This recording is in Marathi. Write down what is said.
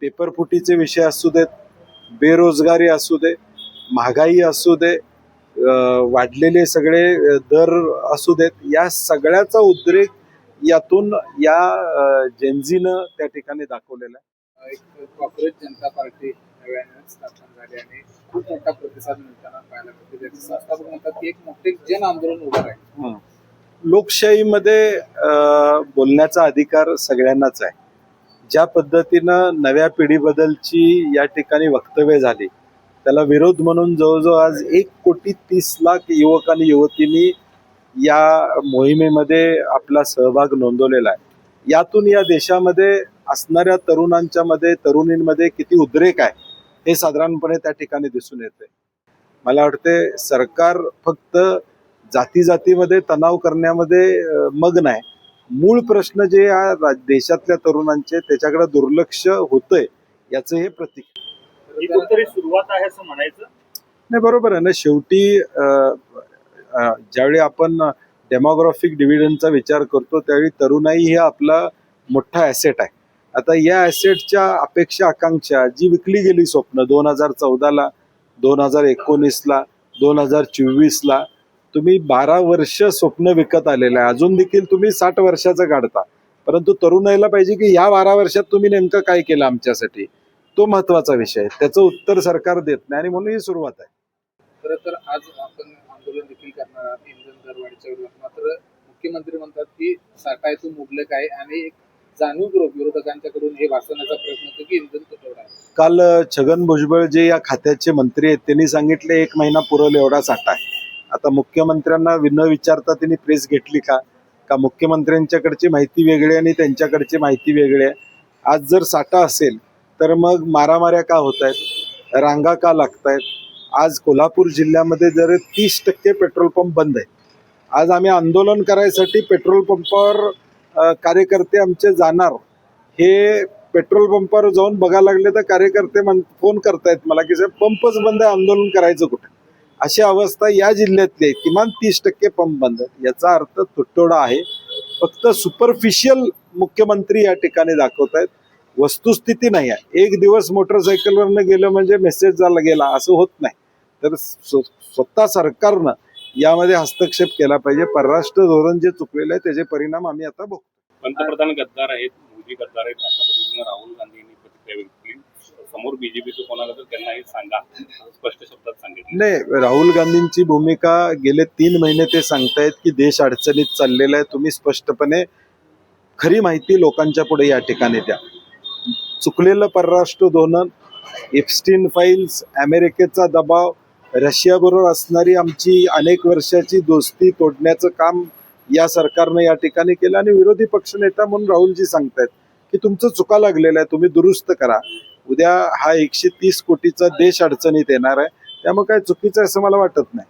पेपरफुटीचे विषय असू देत, बेरोजगारी असू दे, महागाई असू दे, वाढलेले सगळे दर असू देत, या सगळ्याचा उद्रेक यातून या जेनझीनं त्या ठिकाणी दाखवलेला आहे. एक कॉर्पोरेट जनता पार्टी नव्याने स्थापन झाली आणि खूप मोठा प्रतिसाद मिळताना पाहायला मिळते. त्याचे संस्थापक म्हणतात की एक मोठे जन आंदोलन उभं आहे. लोकशाहीमध्ये बोलण्याचा अधिकार सगळ्यांनाच आहे. ज्या पद्धतीनं नव्या पिढीबद्दलची या ठिकाणी वक्तव्य झाली, त्याला विरोध म्हणून जवळजवळ आज 1,30,00,000 युवक आणि युवतींनी या मोहिमेमध्ये आपला सहभाग नोंदवलेला आहे. यातून या देशामध्ये असणाऱ्या तरुणांच्या मध्ये, तरुणींमध्ये किती उद्रेक आहे हे साधारणपणे त्या ठिकाणी दिसून येते. मला वाटते सरकार फक्त जातीमध्ये तणाव करण्यामध्ये मग्न आहे. मूळ प्रश्न जे या देशातल्या तरुणांचे त्याच्याकडे दुर्लक्ष होतंय याचं हे प्रतीक. ही कुठेतरी सुरुवात आहे असं म्हणायचं. नाही, बरोबर आहे ना. शेवटी ज्यावेळी आपण डेमोग्राफिक डिव्हिडंडचा विचार करतो त्यावेळी तरुणाई ही आपला मोठा ॲसेट आहे. आता या ॲसेटच्या अपेक्षा आकांक्षा जी विकली गेली स्वप्न 2014ला, 2019ला, 2024ला, तुम्ही 12 वर्ष स्वप्न विकत आलेलं आहे. अजून देखील तुम्ही 60 वर्षाचं काढता, परंतु तरुणाईला पाहिजे की या 12 वर्षात तुम्ही नेमकं काय केलं आमच्यासाठी, तो महत्वाचा विषय आहे. त्याचं उत्तर सरकार देत नाही आणि म्हणून ही सुरुवात आहे. खरं तर आज आपण आंदोलन देखील करणार आहात इंधन दरवाढीच्या विरोधात. मात्र मुख्यमंत्री म्हणतात की साठायतून मुबलक आहे आणि एक जाणीवपूर्वक विरोधकांच्याकडून हे भासवण्याचा प्रयत्न होतो की इंधन तुटवडा आहे. काल छगन भुजबळ जे या खात्याचे मंत्री आहेत त्यांनी सांगितले 1 महिना पुरवल एवढा साठा आहे. आता मुख्यमंत्र्यांना न विचारता त्यांनी प्रेस घेतली का मुख्यमंत्र्यांच्याकडची माहिती वेगळी आणि त्यांच्याकडची माहिती वेगळी आहे. आज जर साठा असेल तर मग मारामाऱ्या का होत आहेत, रांगा का लागत आहेत. आज कोल्हापूर जिल्ह्यामध्ये जर 30% पेट्रोल पंप बंद आहेत. आज आम्ही आंदोलन करायसाठी पेट्रोल पंपावर कार्यकर्ते आमचे जाणार, हे पेट्रोल पंपावर जाऊन बघायला लागले तर कार्यकर्ते फोन करतायत मला की साहेब पंपच बंद आहे, आंदोलन करायचं कुठे. अशी अवस्था या जिल्ह्यातली आहे. किमान 30% पंप बंद आहेत. याचा अर्थ तुटवडा आहे. फक्त सुपरफिशियल मुख्यमंत्री या ठिकाणी दाखवत आहेत, वस्तुस्थिती नाही आहे. एक दिवस मोटरसायकलवरनं गेलं म्हणजे मेसेज झाला गेला असं होत नाही. तर स्वतः सरकारनं यामध्ये हस्तक्षेप केला पाहिजे. परराष्ट्र धोरण जे चुकलेलं आहे त्याचे परिणाम आम्ही आता बघतो. पंतप्रधान गद्दार आहेत, मोदी गद्दार आहेत अशा पद्धतीने राहुल गांधी यांनी प्रतिक्रिया व्यक्त केली. समोर बीजेपीचं कोणाला तर त्यांना हे सांगा, स्पष्ट शब्दात सांगितलं. नाही, राहुल गांधींची भूमिका गेले 3 महिने ते सांगतायत की देश अडचणीत चाललेला आहे. तुम्ही स्पष्टपणे खरी माहिती लोकांच्या पुढे या ठिकाणी द्या. चुकलेलं परराष्ट्र धोरण, एप्स्टीन फाईल्स, अमेरिकेचा दबाव, रशियाबरोबर असणारी आमची अनेक वर्षाची दोस्ती तोडण्याचं काम या सरकारनं या ठिकाणी केलं आणि विरोधी पक्षनेता म्हणून राहुलजी सांगतायत की तुमचं चुका लागलेलं आहे, तुम्ही दुरुस्त करा. उद्या हा 130 कोटीचा देश अडचणीत येणार आहे. त्यामुळे काय चुकीचं असं मला वाटत नाही.